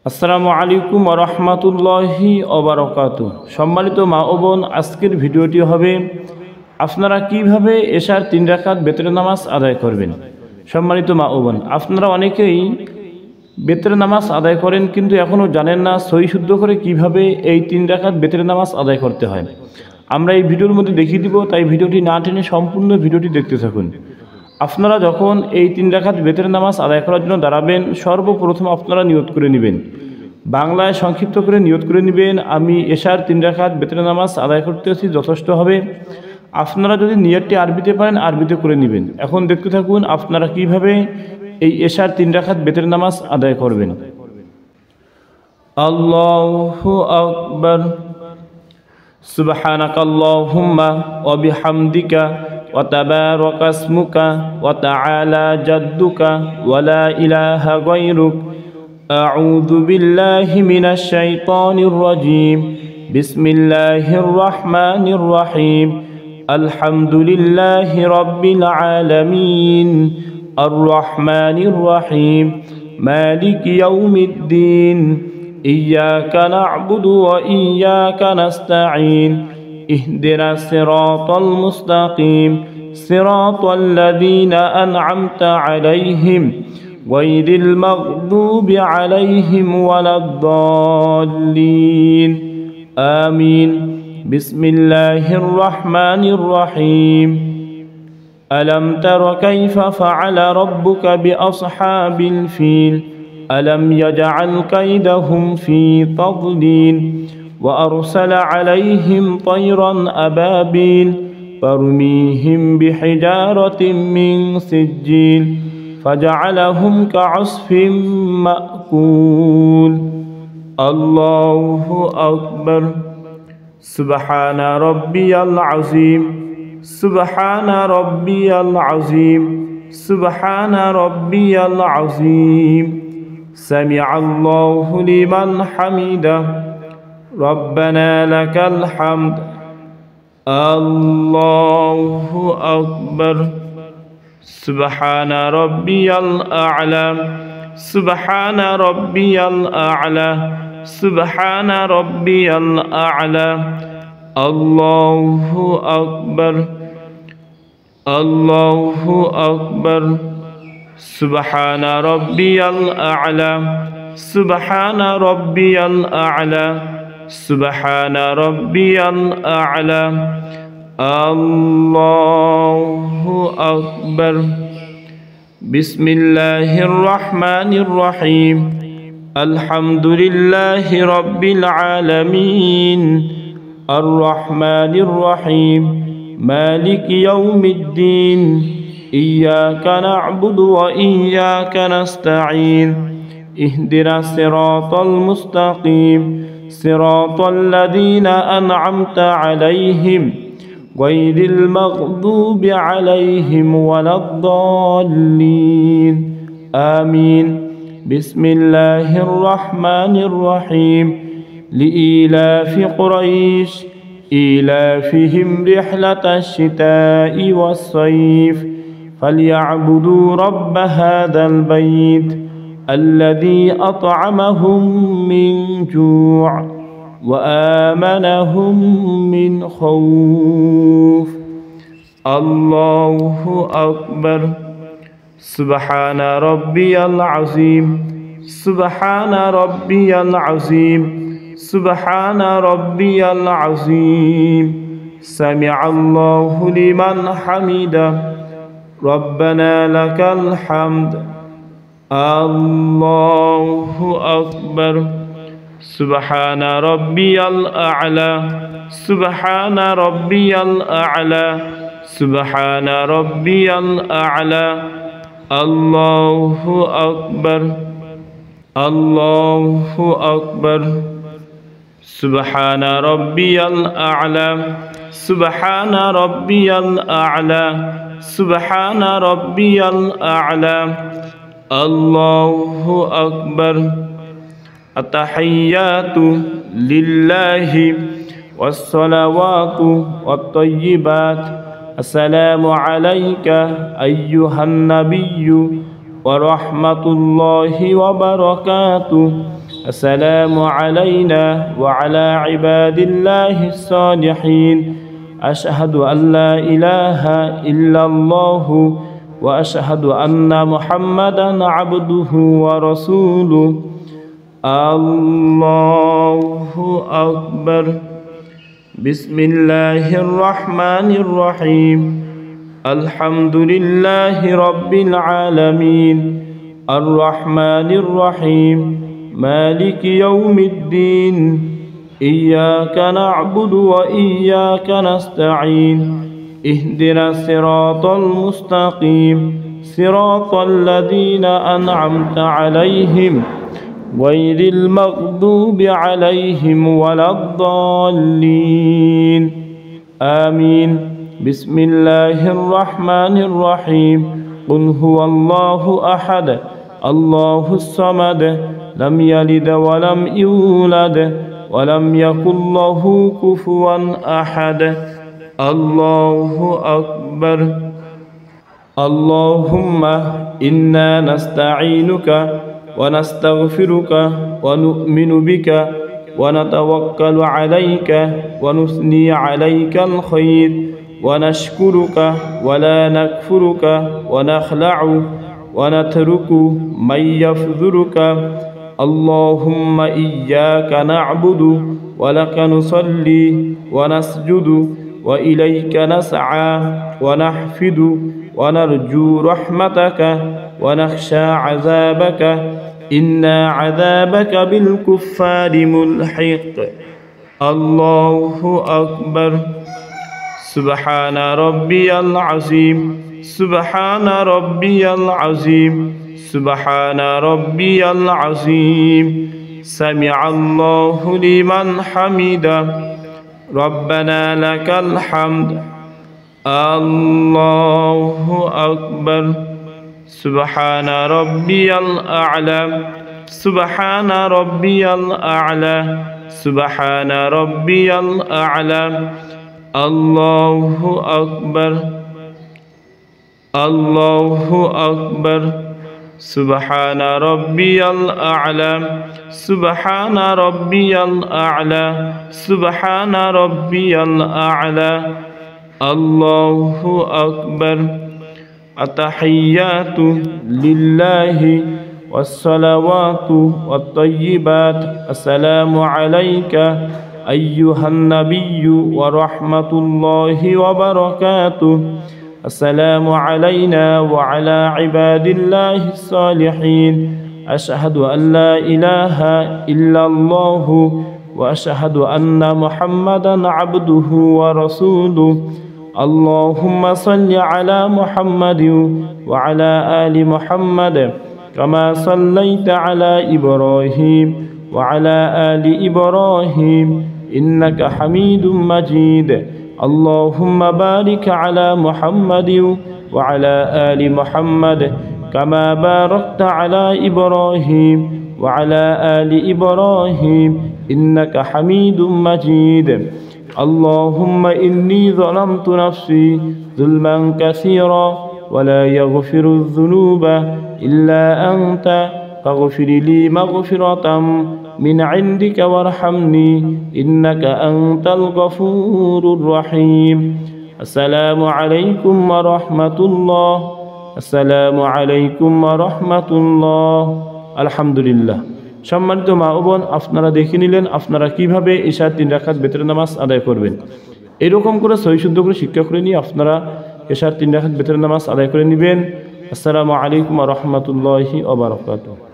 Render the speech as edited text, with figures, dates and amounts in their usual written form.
আসসালামু আলাইকুম ওয়া রাহমাতুল্লাহি ওয়া বারাকাতুহু। সম্মানিত মা ও বোন, আজকের ভিডিওটি হবে আপনারা কিভাবে এশার 3 রাকাত বেতরের নামাজ আদায় করবেন। সম্মানিত মা ও বোন, আপনারা অনেকেই বেতরের নামাজ আদায় করেন কিন্তু এখনও জানেন না সহি শুদ্ধ করে কিভাবে এই 3 রাকাত বেতরের নামাজ আদায় করতে হয়। আমরা এই ভিডিওর মধ্যে দেখিয়ে দিব, তাই ভিডিওটি না টেনে সম্পূর্ণ ভিডিওটি দেখতে থাকুন। আপনারা যখন এই 3 রাকাত বেতরের নামাজ আদায় করার জন্য দাঁড়াবেন, সর্বপ্রথম আপনারা নিয়ত করে নেবেন, বাংলায় সংক্ষিপ্ত করে নিয়ত করে নেবেন, আমি এশার 3 রাকাত বেতরের নামাজ আদায় করতেছি, যথেষ্ট হবে। আপনারা যদি নিয়তটি আরবিতে পারেন আরবিতে করে নেবেন। এখন দেখতে থাকুন আপনারা কিভাবে এই এশার 3 রাকাত বেতরের নামাজ আদায় করবেন। আল্লাহু আকবার। সুবহানাকাল্লাহুম্মা ওয়া বিহামদিকা ওয়া তাবারাকা ইসমুকা ওয়া তাআলা জাদ্দুকা ওয়া লা ইলাহা গায়রুক। আউযু বিল্লাহি মিনাশ শাইতানির রাজীম। বিসমিল্লাহির রাহমানির রাহিম। আলহামদুলিল্লাহি রাব্বিল আলামিন। আর রাহমানির রাহিম। মালিকি ইয়াউমিদ্দিন। ইয়্যাকা না'বুদু ওয়া ইয়্যাকা নাস্তাঈন। ইহদিনাস সিরাতাল মুস্তাকিম। সিরাতাল লাযীনা আন'আমতা আলাইহিম গায়রিল মাগদুবি আলাইহিম ওয়ালাদ-দাল্লিন। আমিন। বিসমিল্লাহির রাহমানির রাহিম। আলম তারা কাইফা ফাআলা রাব্বুকা বিআসহাবিল ফিল। ألم يجعل كيدهم في تضليل وأرسل عليهم طيرا أبابيل ترميهم بحجارة من سجيل فجعلهم كعصف مأكول. الله أكبر. سبحان ربي العظيم. سبحان ربي العظيم. سبحان ربي العظيم. سمع الله لمن حمده. ربنا لك الحمد. الله أكبر. سبحان ربي الأعلى. سبحان ربي الأعلى. سبحان ربي الأعلى. الله أكبر. الله أكبر. سبحان ربي الأعلى. سبحان ربي الأعلى. سبحان ربي الأعلى. الله أكبر. بسم الله الرحمن الرحيم. الحمد لله رب العالمين. الرحمن الرحيم. مالك يوم الدين. إياك نعبد وإياك نستعين. اهدنا الصراط المستقيم. صراط الذين أنعمت عليهم غير المغضوب عليهم ولا الضالين. آمين. بسم الله الرحمن الرحيم. لإيلاف قريش إيلافهم رحلة الشتاء والصيف فليعبدوا رب هذا البيت الذي أطعمهم من جوع وآمنهم من خوف. الله أكبر. سبحان ربي العظيم. سبحان ربي العظيم. سبحان ربي العظيم. سمع الله لمن حمده. ربنا لك الحمد. الله أكبر. سبحان ربي الأعلى. سبحان ربي الأعلى. سبحان ربي الأعلى. الله أكبر. الله أكبر. سبحان ربي الأعلى. سبحان ربي الأعلى. سبحان ربي الأعلى. الله أكبر. التحيات لله والصلوات والطيبات. السلام عليك أيها النبي ورحمة الله وبركاته. السلام علينا وعلى عباد الله الصالحين. أشهد أن لا إله إلا الله وأشهد أن محمدا عبده ورسوله. الله أكبر. بسم الله الرحمن الرحيم. الحمد لله رب العالمين الرحمن الرحيم مالك يوم الدين. إياك نعبد وإياك نستعين. اهدنا الصراط المستقيم صراط الذين أنعمت عليهم غير المغضوب عليهم ولا الضالين. آمين. بسم الله الرحمن الرحيم. قل هو الله أحد الله الصمد لم يلد ولم يولد ولم يكن له كفوا أحد. الله أكبر. اللهم إنا نستعينك ونستغفرك ونؤمن بك ونتوكل عليك ونثني عليك الخير ونشكرك ولا نكفرك ونخلع ونترك من يفذرك. اللهم إياك نعبد ولك نصلي ونسجد وإليك نسعى ونحفد ونرجو رحمتك ونخشى عذابك إن عذابك بالكفار ملحق. الله أكبر. سبحان ربي العظيم سبحان ربي العظيم سبحان ربي العظيم. سمع الله لمن حمده. ربنا لك الحمد. الله أكبر. سبحان ربي الأعلى سبحان ربي الأعلى سبحان ربي الأعلى. الله أكبر. الله أكبر. سبحان ربي الأعلى سبحان ربي الأعلى سبحان ربي الأعلى. الله أكبر. التحيات لله والصلوات والطيبات. السلام عليك أيها النبي ورحمة الله وبركاته. السلام علينا وعلى عباد الله الصالحين. أشهد أن لا إله إلا الله وأشهد أن محمدا عبده ورسوله. اللهم صل على محمد وعلى آل محمد كما صليت على إبراهيم وعلى آل إبراهيم إنك حميد مجيد. اللهم بارك على محمد وعلى آل محمد كما باركت على إبراهيم وعلى آل إبراهيم إنك حميد مجيد. اللهم إني ظلمت نفسي ظلما كثيرا ولا يغفر الذنوب إلا أنت فاغفر لي مغفرة من عندك وارحمني إنك أنت الغفور الرحيم. السلام عليكم ورحمة الله. السلام عليكم ورحمة الله. الحمد لله. সম্মানিত মা ও বোন, আপনারা দেখে নিলেন আপনারা কিভাবে ইশার 3 রাকাত বেতরে নামাজ আদায় করবেন। এরকম করে সহি শুদ্ধ করে শিক্ষা করে নিয়ে আপনারা ইশার 3 রাকাত বেতরে নামাজ আদায় করে নেবেন। আসসালামু আলাইকুম ওয়া রাহমাতুল্লাহি ওয়া বারাকাতুহু।